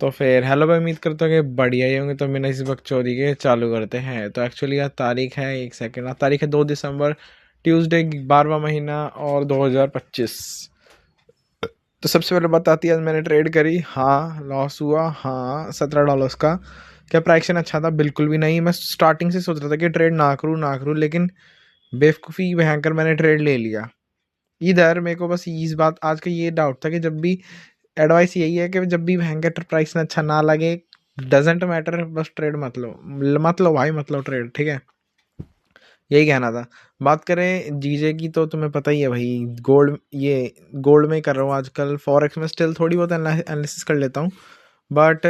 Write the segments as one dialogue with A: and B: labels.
A: तो फिर हेलो भाई, उम्मीद करता हूँ कि बढ़िया ही होंगे। तो मैंने इस वक्त चोरी के चालू करते हैं। तो एक्चुअली आज तारीख है, एक सेकेंड, आज तारीख है 2 दिसंबर, ट्यूसडे, 12वां महीना और 2025। तो सबसे पहले बात आती है, आज मैंने ट्रेड करी, हाँ लॉस हुआ, हाँ $17 का। क्या प्राइक्शन अच्छा था? बिल्कुल भी नहीं। मैं स्टार्टिंग से सोच रहा था कि ट्रेड ना करूँ, लेकिन बेवकूफ़ी भयंकर मैंने ट्रेड ले लिया इधर। मेरे को बस इस बात आज का ये डाउट था कि जब भी एडवाइस यही है कि जब भी भयंकर प्राइस में अच्छा ना लगे, डजेंट मैटर, बस ट्रेड मत लो भाई, मत लो ट्रेड, ठीक है। यही कहना था। बात करें जीजे की, तो तुम्हें पता ही है भाई, गोल्ड में कर रहा हूँ आजकल। फॉरेक्स में स्टिल थोड़ी बहुत एनालिसिस कर लेता हूँ, बट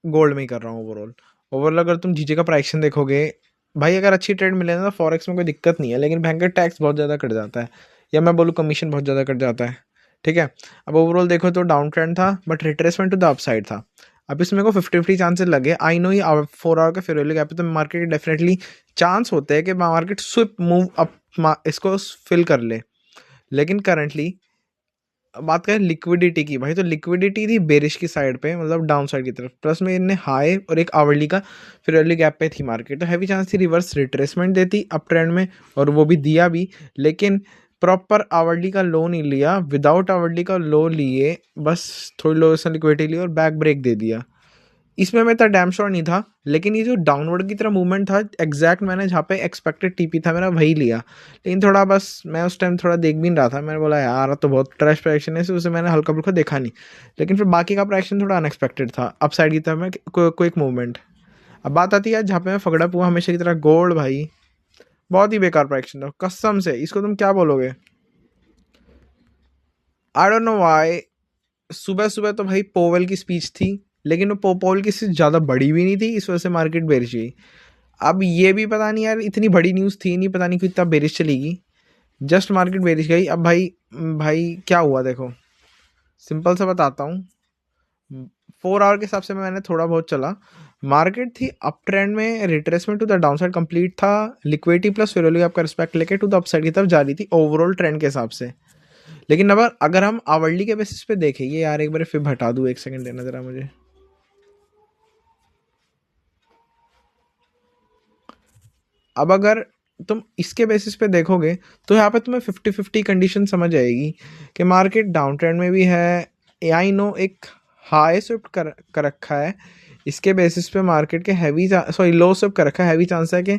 A: गोल्ड में ही कर रहा हूँ ओवरऑल। ओवरऑल अगर तुम जीजे का प्राइक्शन देखोगे भाई, अगर अच्छी ट्रेड मिले ना तो फॉरेक्स में कोई दिक्कत नहीं है, लेकिन भयंकर टैक्स बहुत ज़्यादा कट जाता है, या मैं बोलूँ कमीशन बहुत ज़्यादा कट जाता है, ठीक है। अब ओवरऑल देखो तो डाउन ट्रेंड था, but retracement to the upside था। अब इसमें को 50-50 चांसेस लगे। आई नो ये 4 आवर का फेयरवैल्यू गैप है, तो मार्केट डेफिनेटली चांस होते हैं कि मार्केट स्विप मूव अप इसको फिल कर ले। लेकिन करंटली बात करें लिक्विडिटी की भाई, तो लिक्विडिटी थी बेरिश की साइड पे, मतलब डाउन साइड की तरफ। प्लस में इनने हाई और एक आवरली का फेयरवैल्यू गैप पे थी मार्केट, तो हैवी चांस थी रिवर्स रिट्रेसमेंट देती अप ट्रेंड में, और वो भी दिया भी। लेकिन प्रॉपर आवरली का लो नहीं लिया, विदाउट आवरली का लो लिए, बस थोड़ी लो से लिक्विडिटी ली और बैक ब्रेक दे दिया। इसमें मैं इतना डैम श्योर नहीं था, लेकिन ये जो डाउनवर्ड की तरह मूवमेंट था, एग्जैक्ट मैंने जहाँ पे एक्सपेक्टेड टीपी था मेरा वही लिया। लेकिन थोड़ा बस मैं उस टाइम थोड़ा देख भी नहीं रहा था, मैंने बोला यार अब तो बहुत ट्रैश प्राइक्शन है, उसे मैंने हल्का फुल्का देखा नहीं। लेकिन फिर बाकी का प्राइक्शन थोड़ा अनएक्सपेक्टेड था, अपसाइड की तरफ में क्विक मूवमेंट। अब बात आती है जहाँ पे मैं फगड़ा हुआ हमेशा की तरह, गोल्ड भाई बहुत ही बेकार प्राइक्शन था कसम से। इसको तुम क्या बोलोगे? I don't know why. सुबह सुबह तो भाई पोवेल की स्पीच थी, लेकिन वो पोवेल की स्पीच ज़्यादा बड़ी भी नहीं थी, इस वजह से मार्केट बेरिश गई। अब ये भी पता नहीं यार, इतनी बड़ी न्यूज़ थी नहीं, पता नहीं क्यों इतना बेरिश चलेगी। जस्ट मार्केट बेरिश गई। अब भाई भाई क्या हुआ देखो, सिंपल सा बताता हूँ। 4 आवर के हिसाब से मैंने थोड़ा बहुत चला, मार्केट थी अप ट्रेंड में, retracement to the downside complete था, लिक्विडिटी प्लस फेयरवैल्यू आपका रिस्पेक्ट लेके टू द अपसाइड की तरफ जा रही थी ओवरऑल ट्रेंड के हिसाब से। लेकिन अब अगर हम आवरली के बेसिस पे देखें, ये यार एक बार फिर हटा दूँ, एक सेकंड देना जरा मुझे। अब अगर तुम इसके बेसिस पे देखोगे, तो यहाँ पे तुम्हें 50-50 कंडीशन समझ आएगी कि मार्केट डाउन ट्रेंड में भी है। आई नो एक हाई स्विफ्ट कर रखा है, इसके बेसिस पे मार्केट के लो स्विफ्ट कर रखा है, हैवी चांस है कि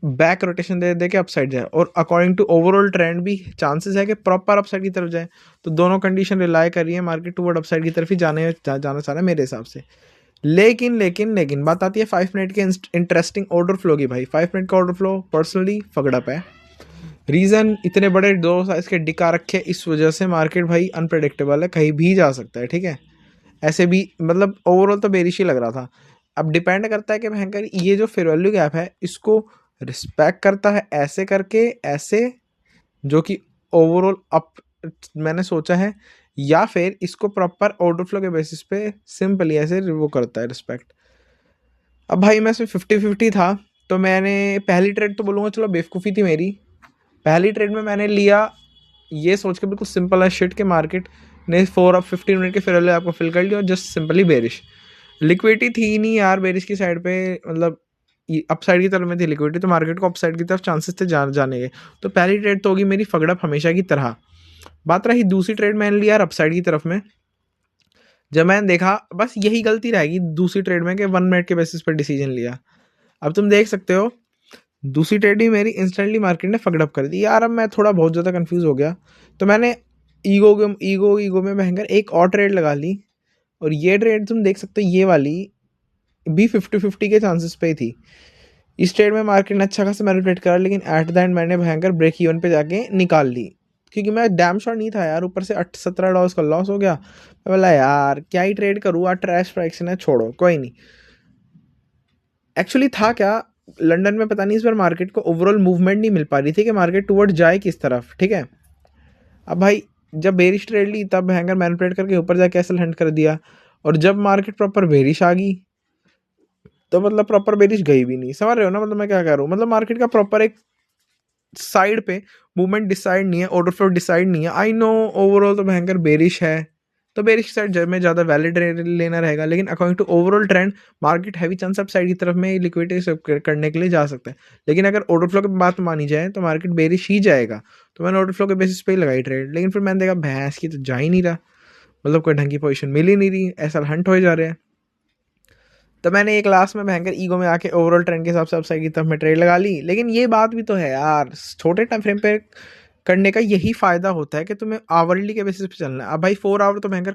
A: बैक रोटेशन दे दे के अपसाइड जाए, और अकॉर्डिंग टू ओवरऑल ट्रेंड भी चांसेस है कि प्रॉपर अपसाइड की तरफ जाए। तो दोनों कंडीशन रिलाई कर रही है, मार्केट टूवर्ड अपसाइड की तरफ ही जाना चाह रहा है मेरे हिसाब से। लेकिन बात आती है 5 मिनट के इंटरेस्टिंग ऑर्डर फ्लो की। भाई 5 मिनट का ऑर्डर फ्लो पर्सनली फगड़प है। रीज़न, इतने बड़े दो साइज के डिका रखे, इस वजह से मार्केट भाई अनप्रडिक्टेबल है, कहीं भी जा सकता है, ठीक है। ऐसे भी मतलब ओवरऑल तो बेरिश ही लग रहा था। अब डिपेंड करता है कि भयंकर ये जो फेयर वैल्यू गैप है, इसको रिस्पेक्ट करता है ऐसे करके, ऐसे जो कि ओवरऑल अप मैंने सोचा है, या फिर इसको प्रॉपर ऑर्डर फ्लो के बेसिस पे सिंपली ऐसे वो करता है रिस्पेक्ट। अब भाई मैं इसमें 50-50 था, तो मैंने पहली ट्रेड तो बोलूँगा चलो बेवकूफ़ी थी मेरी। पहली ट्रेड में मैंने लिया ये सोच के बिल्कुल सिंपल है शिट के मार्केट ने 4 और 15 मिनट के फेयर आपको फिल कर लिया, और जस्ट सिंपली बेरिश। लिक्विडिटी थी नहीं यार बेरिश की साइड पे, मतलब अपसाइड की तरफ में थी लिक्विडिटी, तो मार्केट को अपसाइड की तरफ चांसेस थे जाने के। तो पहली ट्रेड तो होगी मेरी फगड़प हमेशा की तरह। बात रही दूसरी ट्रेड मैंने लिया यार अपसाइड की तरफ में। जब मैंने देखा बस यही गलती रहेगी दूसरी ट्रेड में कि 1 मिनट के बेसिस पर डिसीजन लिया। अब तुम देख सकते हो दूसरी ट्रेड ही मेरी इंस्टेंटली मार्केट ने फगड़प कर दी यार। अब मैं थोड़ा बहुत ज़्यादा कंफ्यूज हो गया, तो मैंने ईगो में भयंकर एक और ट्रेड लगा ली। और ये ट्रेड तुम देख सकते हो, ये वाली भी 50-50 के चांसेस पे थी। इस ट्रेड में मार्केट ने अच्छा खासा मैनिपुलेट करा, लेकिन एट द एंड मैंने भयंकर ब्रेक इवन पे जाके निकाल ली, क्योंकि मैं डैम श्योर नहीं था यार। ऊपर से $17 का लॉस हो गया। मैं बोला यार क्या ही ट्रेड करूँ, यार ट्रैश प्राइक्शन है, छोड़ो कोई नहीं। एक्चुअली था क्या, लंदन में पता नहीं इस बार मार्केट को ओवरऑल मूवमेंट नहीं मिल पा रही थी कि मार्केट टुवर्ड जाए किस तरफ, ठीक है। अब भाई जब बेरिश ट्रेड ली, तब हैंगर मैनिपुलेट करके ऊपर जाके एसल हंट कर दिया, और जब मार्केट प्रॉपर बेरिश आ गई, तो मतलब प्रॉपर बेरिश गई भी नहीं। समझ रहे हो ना मतलब मैं क्या कह रहा हूँ? मतलब मार्केट का प्रॉपर एक साइड पे मूवमेंट डिसाइड नहीं है, ऑर्डर फ्लो डिसाइड नहीं है। आई नो ओवरऑल तो भयंकर बेरिश है, तो बेरिश साइड में ज़्यादा वैलिड लेना रहेगा। लेकिन according to overall trend market heavy chance up side की तरफ में लिक्विडिटी करने के लिए जा सकता है। लेकिन अगर ऑर्डर फ्लो की बात मानी जाए तो मार्केट बेरिश ही जाएगा। तो मैंने ऑर्डर फ्लो के बेसिस पे ही लगाई ट्रेड, लेकिन फिर मैंने देखा भैंस की तो जा ही नहीं रहा, मतलब कोई ढंग की पोजीशन मिल ही नहीं रही, ऐसा हंट हो जा रहे हैं। तो मैंने एक लास्ट में भयंकर ईगो में आके ओवरऑल ट्रेंड के हिसाब से अपसाइड की तरफ में ट्रेड लगा ली। लेकिन ये बात भी तो है यार, छोटे टाइम फ्रेम पे करने का यही फायदा होता है कि तुम्हें आवरली के बेसिस पे चलना है। अब भाई 4 आवर तो भयंकर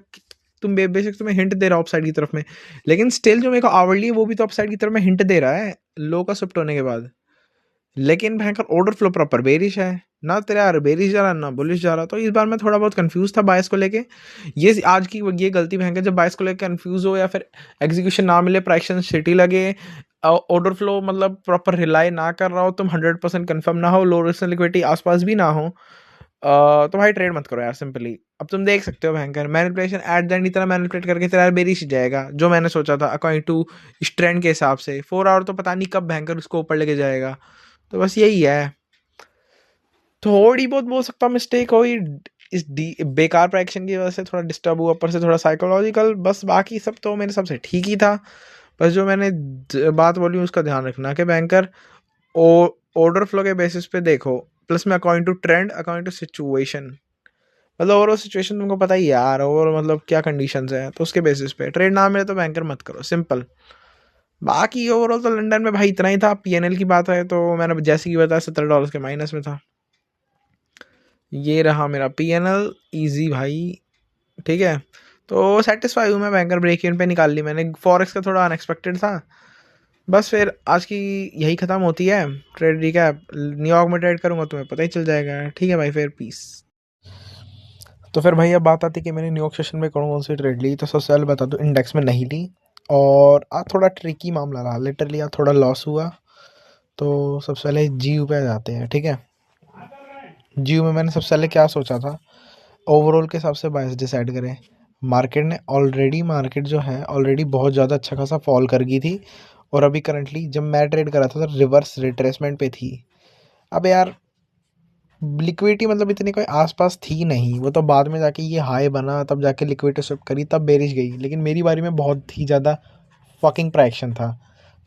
A: तुम बेशक तुम्हें हिंट दे रहा हो अपसाइड की तरफ में, लेकिन स्टिल जो मेरे को आवरली है वो भी तो अपसाइड की तरफ में हिंट दे रहा है लो का शिफ्ट होने के बाद। लेकिन भयंकर ऑर्डर फ्लो प्रॉपर बेरिश है, ना तेरा यार बेरिश जा रहा ना बुलिश जा रहा। तो इस बार मैं थोड़ा बहुत कंफ्यूज था बायस को लेके। ये आज की ये गलती भयंकर, जब बायस को लेके कंफ्यूज हो या फिर एग्जीक्यूशन ना मिले, प्राइक्शन सिटी लगे, ऑर्डर फ्लो मतलब प्रॉपर रिलाई ना कर रहा हो, तुम 100% कन्फर्म ना हो, लो रिस्क लिक्विडिटी आसपास भी ना हो, तो भाई ट्रेड मत करो यार सिंपली। अब तुम देख सकते हो भयंकर मैनिपुलेशन एट द एंड इतना मैनिपुलेट करके तेरा बेरिश जाएगा जो मैंने सोचा था अकॉर्डिंग टू इस ट्रेंड के हिसाब से। 4 आवर तो पता नहीं कब भयंकर उसको ऊपर लेके जाएगा। तो बस यही है, थोड़ी बहुत बोल सकता हूँ मिस्टेक हुई इस बेकार प्राइक्शन की वजह से, थोड़ा डिस्टर्ब हुआ ऊपर से, थोड़ा साइकोलॉजिकल, बस बाकी सब तो मेरे हिसाब से ठीक ही था। बस जो मैंने बात बोली उसका ध्यान रखना कि बैंकर ऑर्डर फ्लो के बेसिस पे देखो, प्लस में according to trend, according to situation, मतलब ओवरऑल सिचुएशन तुमको पता ही है यार, ओवरऑल मतलब क्या कंडीशंस है, तो उसके बेसिस पे ट्रेड ना मिले तो बैंकर मत करो, सिंपल। बाकी ओवरऑल तो लंदन में भाई इतना ही था। पीएनएल की बात है तो मैंने जैसे कि बताया $70 के माइनस में था। ये रहा मेरा पीएनएल इजी भाई, ठीक है। तो सेटिस्फाई हूँ मैं, बैंकर ब्रेक इवन पे निकाल ली मैंने। फॉरेक्स का थोड़ा अनएक्सपेक्टेड था। बस फिर आज की यही ख़त्म होती है ट्रेड रिकैप। न्यूयॉर्क में ट्रेड करूँगा तुम्हें पता ही चल जाएगा, ठीक है भाई, फिर पीस। तो फिर भाई अब बात आती कि मैंने न्यूयॉर्क सेशन में कौन कौन सी ट्रेड ली। तो सबसे पहले बता दूँ इंडेक्स में नहीं ली, और आज थोड़ा ट्रिकी मामला रहा लिटरली, आज थोड़ा लॉस हुआ। तो सबसे पहले जीयू पे जाते हैं, ठीक है। जीयू में मैंने सबसे पहले क्या सोचा था, ओवरऑल के हिसाब से बायस डिसाइड करें। मार्केट जो है ऑलरेडी बहुत ज़्यादा अच्छा खासा फॉल कर गई थी, और अभी करंटली जब मैं ट्रेड कर रहा था तो रिवर्स रिट्रेसमेंट पे थी। अब यार लिक्विडिटी मतलब इतनी कोई आसपास थी नहीं, वो तो बाद में जाके ये हाई बना तब जाके लिक्विडिटी स्विफ्ट करी तब बेरिश गई। लेकिन मेरी बारी में बहुत ही ज़्यादा फकिंग प्राइक्शन था,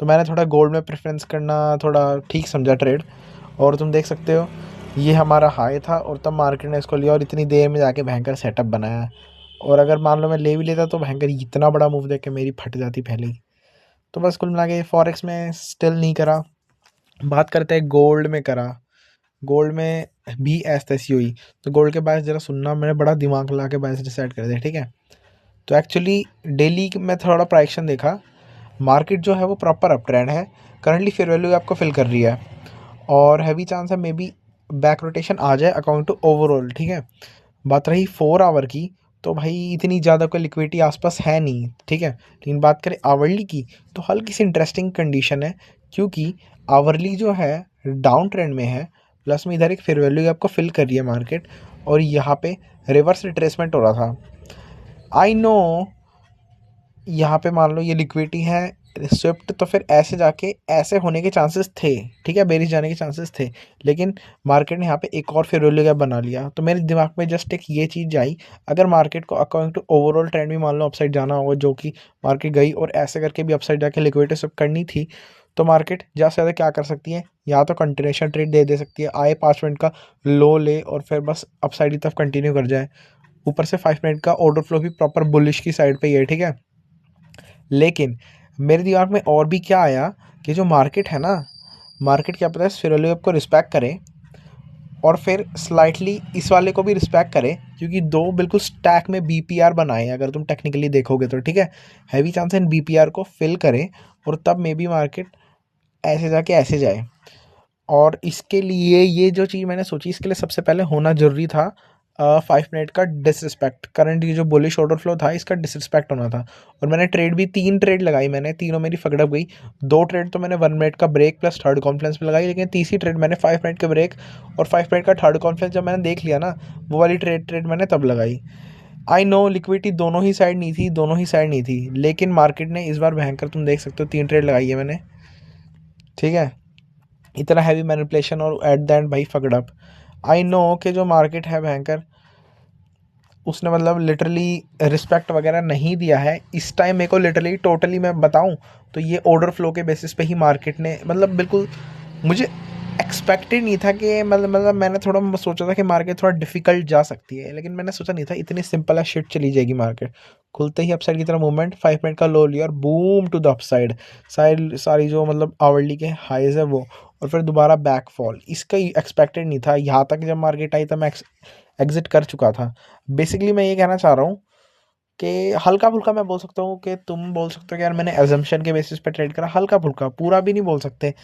A: तो मैंने थोड़ा गोल्ड में प्रेफरेंस करना थोड़ा ठीक समझा ट्रेड। और तुम देख सकते हो ये हमारा हाई था और तब मार्केट ने इसको लिया और इतनी देर में जाके भयंकर सेटअप बनाया। और अगर मान लो मैं ले भी लेता तो भयंकर इतना बड़ा मूव देख के मेरी फट जाती पहले ही। तो बस कुल मिला के फॉरेक्स में स्टिल नहीं करा। बात करते हैं गोल्ड में करा। गोल्ड में भी ऐसी तैसी हुई। तो गोल्ड के बायस ज़रा सुनना, मैंने बड़ा दिमाग लगा के बायस डिसाइड कर दिया, ठीक है। तो एक्चुअली डेली में थोड़ा प्राइक्शन देखा, मार्केट जो है वो प्रॉपर अप ट्रेंड है, करंटली फेयर वैल्यू आपको फिल कर रही है, और हैवी चांस है मे बी बैक रोटेशन आ जाए अकाउंट टू ओवरऑल, ठीक है। बात रही 4 आवर की, तो भाई इतनी ज़्यादा कोई लिक्विडिटी आसपास है नहीं, ठीक है। लेकिन बात करें आवरली की तो हल्की सी इंटरेस्टिंग कंडीशन है, क्योंकि आवरली जो है डाउन ट्रेंड में है, प्लस में इधर एक फेयर वैल्यू आपको फिल कर रही है मार्केट, और यहाँ पे रिवर्स रिट्रेसमेंट हो रहा था। आई नो यहाँ पे मान लो ये लिक्विडिटी है स्विफ्ट, तो फिर ऐसे जाके ऐसे होने के चांसेस थे, ठीक है, बेरिश जाने के चांसेस थे। लेकिन मार्केट ने यहाँ पे एक और फेयर वैल्यू गैप बना लिया, तो मेरे दिमाग में जस्ट एक ये चीज़ आई, अगर मार्केट को अकॉर्डिंग टू ओवरऑल ट्रेंड भी मान लो अपसाइड जाना होगा, जो कि मार्केट गई और ऐसे करके भी अपसाइड जाके लिक्विडिटी स्विफ्ट करनी थी, तो मार्केट ज़्यादा से ज़्यादा क्या कर सकती है, या तो कंटिन्यूशन ट्रेड दे सकती है, आए 5 मिनट का लो ले और फिर बस अपसाइड की तरफ कंटिन्यू कर जाए। ऊपर से 5 मिनट का ऑर्डर फ्लो भी प्रॉपर बुलिश की साइड पे ही है, ठीक है। लेकिन मेरे दिमाग में और भी क्या आया कि जो मार्केट है ना, मार्केट क्या पता है फेयर वैल्यू आपको रिस्पेक्ट करे और फिर स्लाइटली इस वाले को भी रिस्पेक्ट करे, क्योंकि दो बिल्कुल स्टैक में बीपीआर बनाए अगर तुम टेक्निकली देखोगे तो, ठीक है। हैवी चांस है इन बीपीआर को फिल करें और तब मे बी मार्केट ऐसे जाके ऐसे जाए। और इसके लिए ये जो चीज़ मैंने सोची, इसके लिए सबसे पहले होना ज़रूरी था 5 मिनट का डिसरिस्पेक्ट। करंट ये जो बुलिश ऑर्डर फ्लो था इसका डिसरिस्पेक्ट होना था। और मैंने ट्रेड भी 3 ट्रेड लगाई, मैंने तीनों मेरी फगड़प गई। 2 ट्रेड तो मैंने 1 मिनट का ब्रेक प्लस थर्ड कॉन्फ्रेंस पे लगाई, लेकिन तीसरी ट्रेड मैंने 5 मिनट का ब्रेक और 5 मिनट का थर्ड कॉन्फ्रेंस जब मैंने देख लिया ना, वो वाली ट्रेड मैंने तब लगाई। आई नो लिक्विडिटी दोनों ही साइड नहीं थी, दोनों ही साइड नहीं थी, लेकिन मार्केट ने इस बार भयंकर, तुम देख सकते हो 3 ट्रेड लगाई है मैंने, ठीक है। इतना हैवी मैनिपुलेशन और एट द एंड भाई फकड अप। आई नो कि जो मार्केट है भयंकर उसने मतलब लिटरली रिस्पेक्ट वगैरह नहीं दिया है इस टाइम। मेरे को लिटरली टोटली मैं बताऊं तो ये ऑर्डर फ्लो के बेसिस पे ही मार्केट ने मतलब बिल्कुल मुझे एक्सपेक्टेड नहीं था कि मतलब मैंने थोड़ा सोचा था कि मार्केट थोड़ा डिफिकल्ट जा सकती है, लेकिन मैंने सोचा नहीं था इतनी सिंपल है शिट चली जाएगी मार्केट। खुलते ही अपसाइड की तरह मूवमेंट, 5 मिनट का लो लिया और बूम टू द अपसाइड। सारी जो मतलब आवरली के हाईज है वो, और फिर दोबारा बैक फॉल। इसका एक्सपेक्टेड नहीं था। यहाँ तक जब मार्केट आई तब मैं एग्जिट कर चुका था। बेसिकली मैं ये कहना चाह रहा हूँ कि हल्का फुल्का मैं बोल सकता हूँ कि तुम बोल सकते हो कि यार मैंने एजम्पशन के बेसिस पे ट्रेड करा, हल्का फुल्का, पूरा भी नहीं बोल सकते।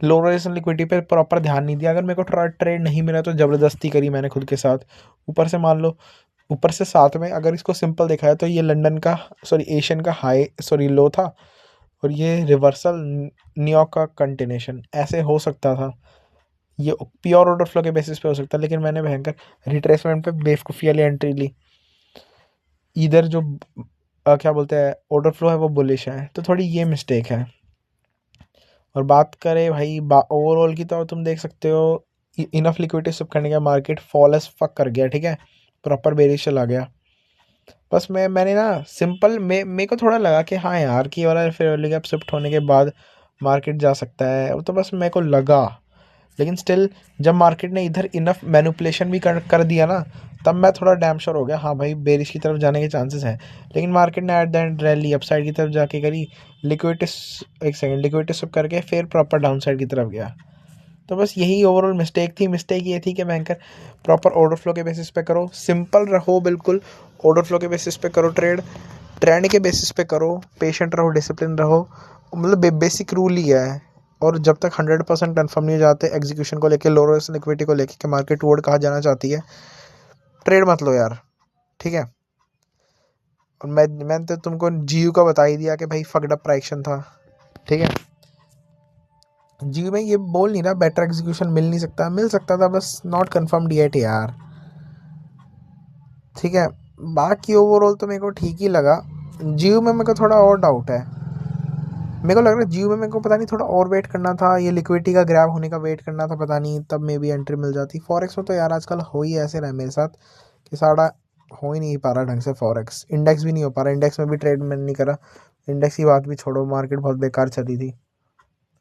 A: लो रेशन लिक्विडिटी पे प्रॉपर ध्यान नहीं दिया। अगर मेरे को ट्रेड नहीं मिला तो ज़बरदस्ती करी मैंने खुद के साथ। ऊपर से मान लो, ऊपर से साथ में अगर इसको सिंपल देखा है तो ये लंदन का एशियन का हाई लो था, और ये रिवर्सल न्यूयॉर्क का कंटिन्यूशन ऐसे हो सकता था। ये प्योर ऑर्डर फ्लो के बेसिस पे हो सकता है, लेकिन मैंने भयंकर रिट्रेसमेंट पे बेवकूफ़ी वाली एंट्री ली। इधर जो क्या बोलते हैं ऑर्डर फ्लो है वो बुलिश है, तो थोड़ी ये मिस्टेक है। और बात करें भाई ओवरऑल की, तो तुम देख सकते हो इनफ लिक्विडिटी सब करने का मार्केट फॉल एस फक कर गया, ठीक है, प्रॉपर बेरिश चला गया। बस मैंने ना सिंपल मेरे को थोड़ा लगा कि हाँ यार कि वाला फेयर गैप शिफ्ट होने के बाद मार्केट जा सकता है, वो तो बस मेरे को लगा। लेकिन स्टिल जब मार्केट ने इधर इनफ मैनिपुलेशन भी कर दिया ना, तब मैं थोड़ा डैम श्योर हो गया हाँ भाई बेरिश की तरफ जाने के चांसेस हैं। लेकिन मार्केट ने at the end rally upside की तरफ जाके करी, लिक्विडिटी एक सेकंड लिक्विडिटी सब करके फिर प्रॉपर डाउन साइड की तरफ गया। तो बस यही ओवरऑल मिस्टेक थी। मिस्टेक ये थी कि बैंकर प्रॉपर ऑर्डर फ्लो के बेसिस पे करो, सिंपल रहो बिल्कुल, ऑर्डर फ्लो के बेसिस पे करो ट्रेड, ट्रेंड के बेसिस पे करो, पेशेंट रहो, डिसिप्लिन रहो। मतलब बेसिक रूल ही है। और जब तक 100% कन्फर्म नहीं हो जाते एग्जीक्यूशन को लेके, लोअर लिक्विडिटी को लेके कि मार्केट टुवर्ड कहाँ जाना चाहती है, ट्रेड मत लो यार, ठीक है। और मैंने तो तुमको जीयू का बता ही दिया कि भाई फकड अप प्राइक्शन था, ठीक है। जीयू में ये बोल नहीं रहा बेटर एग्जीक्यूशन मिल नहीं सकता, मिल सकता था, बस नॉट कन्फर्म्ड येट यार, ठीक है। बाकी ओवरऑल तो मेरे को ठीक ही लगा। जीयू में मेरे को थोड़ा और डाउट है। मेरे को लग रहा है जियो में मेरे को पता नहीं थोड़ा और वेट करना था, ये लिक्विडिटी का ग्रैब होने का वेट करना था, पता नहीं तब मे भी एंट्री मिल जाती। फॉरेक्स में तो यार आजकल हो ही ऐसे रहा है मेरे साथ कि सारा हो ही नहीं पा रहा ढंग से। फॉरेक्स इंडेक्स भी नहीं हो पा रहा, इंडेक्स में भी ट्रेड मैंने नहीं करा। इंडेक्स की बात भी छोड़ो, मार्केट बहुत बेकार चली थी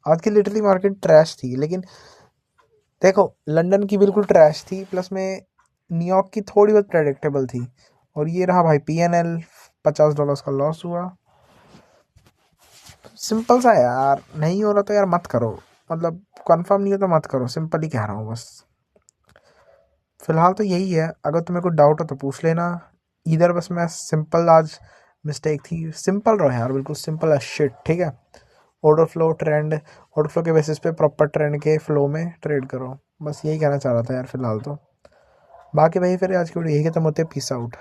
A: आज की, लिटरली मार्केट ट्रैश थी। लेकिन देखो लंदन की बिल्कुल ट्रैश थी, प्लस में न्यूयॉर्क की थोड़ी बहुत प्रेडिक्टेबल थी। और ये रहा भाई PNL, $50 का लॉस हुआ। सिंपल सा है यार, नहीं हो रहा तो यार मत करो, मतलब कंफर्म नहीं हो तो मत करो, सिंपल ही कह रहा हूँ बस। फिलहाल तो यही है, अगर तुम्हें कोई डाउट हो तो पूछ लेना। इधर बस मैं सिंपल आज मिस्टेक थी, सिंपल रहो यार, बिल्कुल सिंपल है शिट, ठीक है। Order flow trend, order flow के बेसिस पे प्रॉपर ट्रेंड के फ्लो में ट्रेड करो, बस यही कहना चाह रहा था यार फिलहाल तो। बाकी भाई फिर आज की वीडियो यही खत्म होते, पीस आउट।